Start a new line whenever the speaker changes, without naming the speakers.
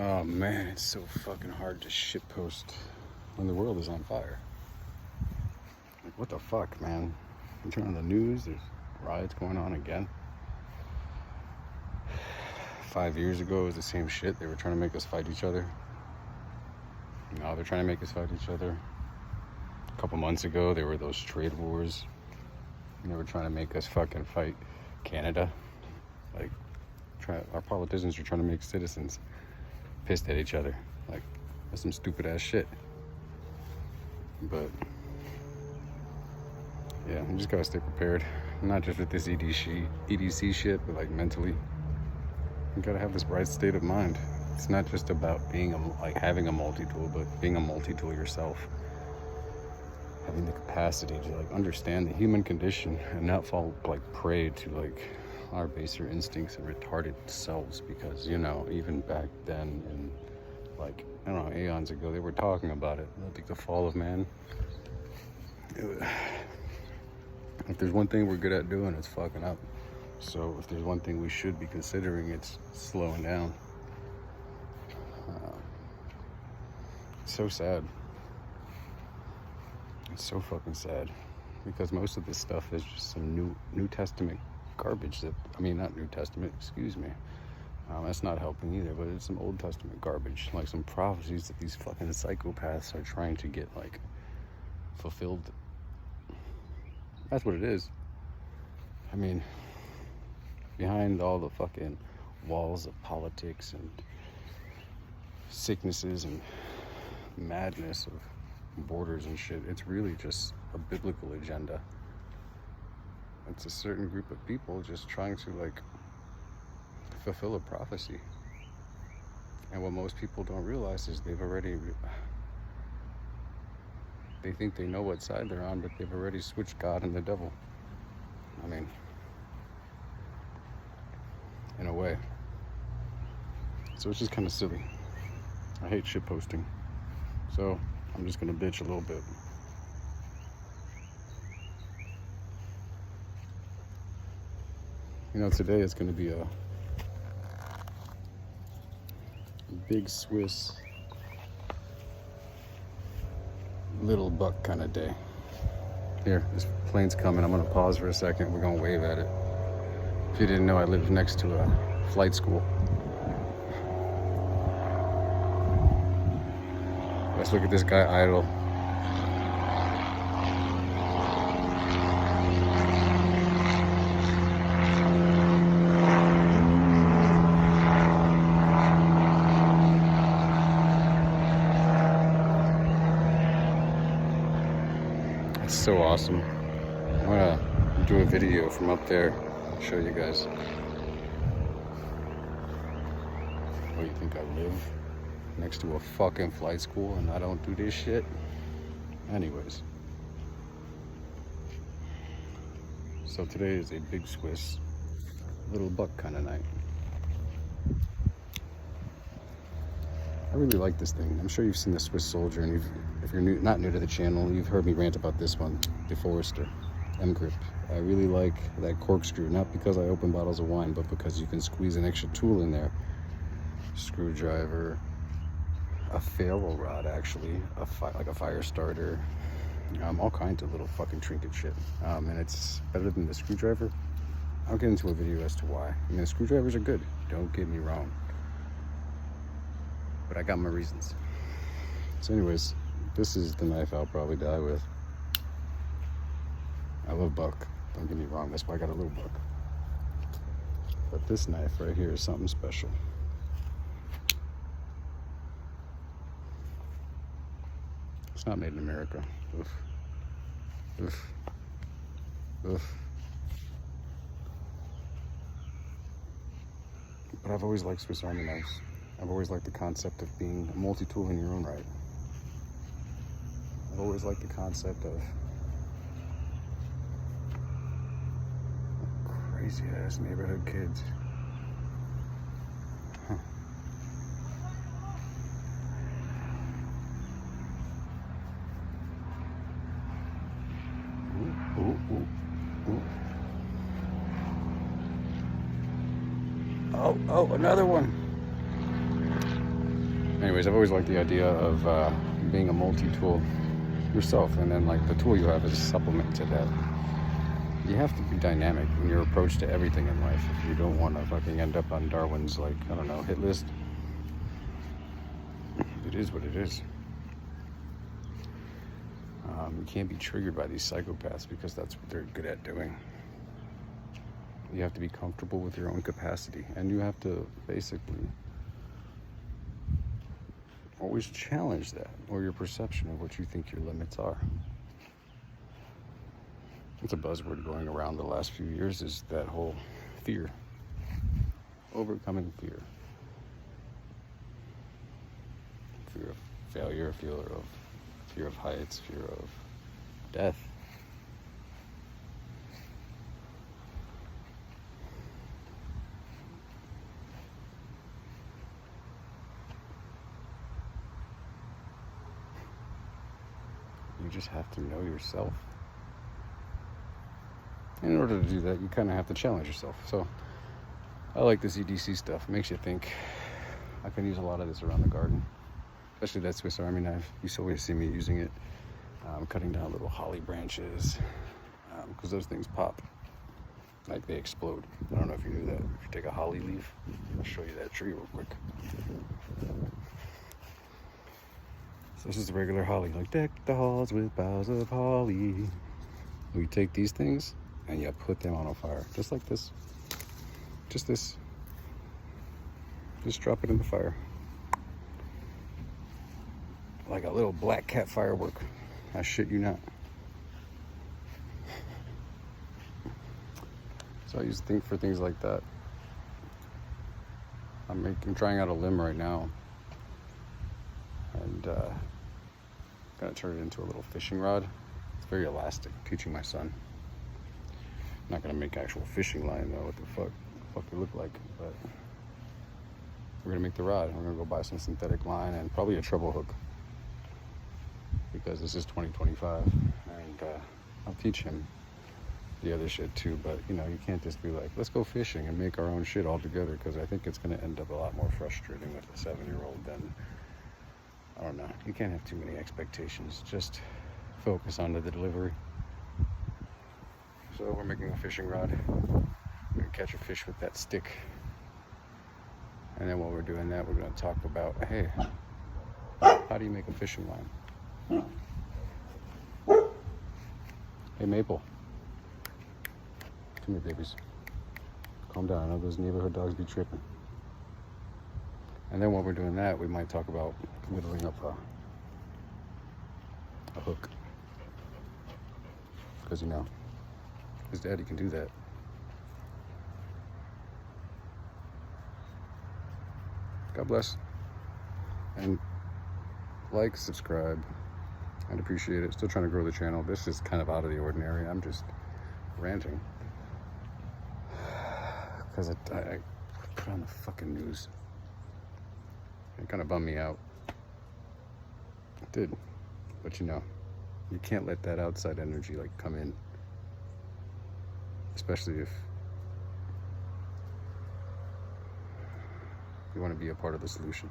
Oh man, it's so fucking hard to shitpost when the world is on fire. Like, what the fuck, man? You turn on the news, there's riots going on again. 5 years ago, it was the same shit. They were trying to make us fight each other. Now they're trying to make us fight each other. A couple months ago, there were those trade wars. And they were trying to make us fucking fight Canada. Like, our politicians are trying to make citizens pissed at each other. Like, that's some stupid ass shit. But yeah, you just gotta stay prepared. Not just with this EDC shit, but like mentally. You gotta have this right state of mind. It's not just about being having a multi-tool, but being a multi-tool yourself. Having the capacity to like understand the human condition and not fall like prey to like our baser instincts and retarded selves, because you know, even back then and like, I don't know, aeons ago, they were talking about it. I think the fall of man. If there's one thing we're good at doing, it's fucking up. So if there's one thing we should be considering, it's slowing down. It's so sad. It's so fucking sad, because most of this stuff is just some New Testament garbage not New Testament, excuse me. That's not helping either, but it's some Old Testament garbage, like some prophecies that these fucking psychopaths are trying to get like fulfilled. That's what it is. I mean, behind all the fucking walls of politics and sicknesses and madness of borders and shit, it's really just a biblical agenda. It's a certain group of people just trying to like fulfill a prophecy. And what most people don't realize is they think they know what side they're on, but they've already switched God and the devil. I mean, in a way. So it's just kind of silly. I hate shit posting. So I'm just gonna bitch a little bit. You know, today is gonna be a big Swiss little buck kind of day. Here, this plane's coming. I'm gonna pause for a second. We're gonna wave at it. If you didn't know, I live next to a flight school. Let's look at this guy idle. It's so awesome. I'm gonna do a video from up there, show you guys. What, you think I live next to a fucking flight school and I don't do this shit? Anyways. So today is a big Swiss little buck kind of night. I really like this thing. I'm sure you've seen the Swiss Soldier, and if you're not new to the channel, you've heard me rant about this one, the Forester M-Grip. I really like that corkscrew, not because I open bottles of wine, but because you can squeeze an extra tool in there. Screwdriver, a ferro rod actually, like a fire starter, all kinds of little fucking trinket shit. And it's better than the screwdriver. I'll get into a video as to why. I mean, the screwdrivers are good, don't get me wrong, but I got my reasons. So anyways, this is the knife I'll probably die with. I love buck, don't get me wrong, that's why I got a little buck. But this knife right here is something special. It's not made in America. Oof. Oof. Oof. But I've always liked Swiss Army knives. I've always liked the concept of being a multi-tool in your own right. I've always liked the concept of crazy ass neighborhood kids. Huh. Ooh, ooh, ooh, ooh. Oh, another one. Anyways, I've always liked the idea of being a multi-tool yourself, and then like the tool you have is a supplement to that. You have to be dynamic in your approach to everything in life if you don't want to fucking end up on Darwin's, like, I don't know, hit list. It is what it is. You can't be triggered by these psychopaths because that's what they're good at doing. You have to be comfortable with your own capacity, and you have to basically always challenge that, or your perception of what you think your limits are. It's a buzzword going around the last few years, is that whole fear. Overcoming fear. Fear of failure, fear of heights, fear of death. You just have to know yourself. And in order to do that, you kind of have to challenge yourself. So I like this EDC stuff. It makes you think. I can use a lot of this around the garden, especially that Swiss Army knife. You always see me using it. Cutting down little holly branches, because those things pop, like they explode. I don't know if you knew that. If you take a holly leaf, I'll show you that tree real quick. So this is the regular holly, like deck the halls with boughs of holly. We take these things and you put them on a fire, just like this. Just this. Just drop it in the fire. Like a little black cat firework. I shit you not. So I used to think for things like that. I'm trying out a limb right now, and gonna turn it into a little fishing rod. It's very elastic. Teaching my son. Not gonna make actual fishing line though. What the fuck it look like? But we're gonna make the rod. We're gonna go buy some synthetic line and probably a treble hook, because this is 2025, and I'll teach him the other shit too. But you know, you can't just be like, let's go fishing and make our own shit all together, because I think it's going to end up a lot more frustrating with a 7-year-old than, I don't know. You can't have too many expectations. Just focus on the delivery. So we're making a fishing rod. We're gonna catch a fish with that stick, and then while we're doing that, we're going to talk about, hey, how do you make a fishing line? Hey, Maple. Come here, babies. Calm down. I know those neighborhood dogs be tripping. And then while we're doing that, we might talk about whittling up a hook. Because, you know, his daddy can do that. God bless. And like, subscribe. I'd appreciate it. Still trying to grow the channel. This is kind of out of the ordinary. I'm just ranting. Because I put on the fucking news. It kind of bummed me out. It did. But you know, you can't let that outside energy like come in. Especially if you want to be a part of the solution.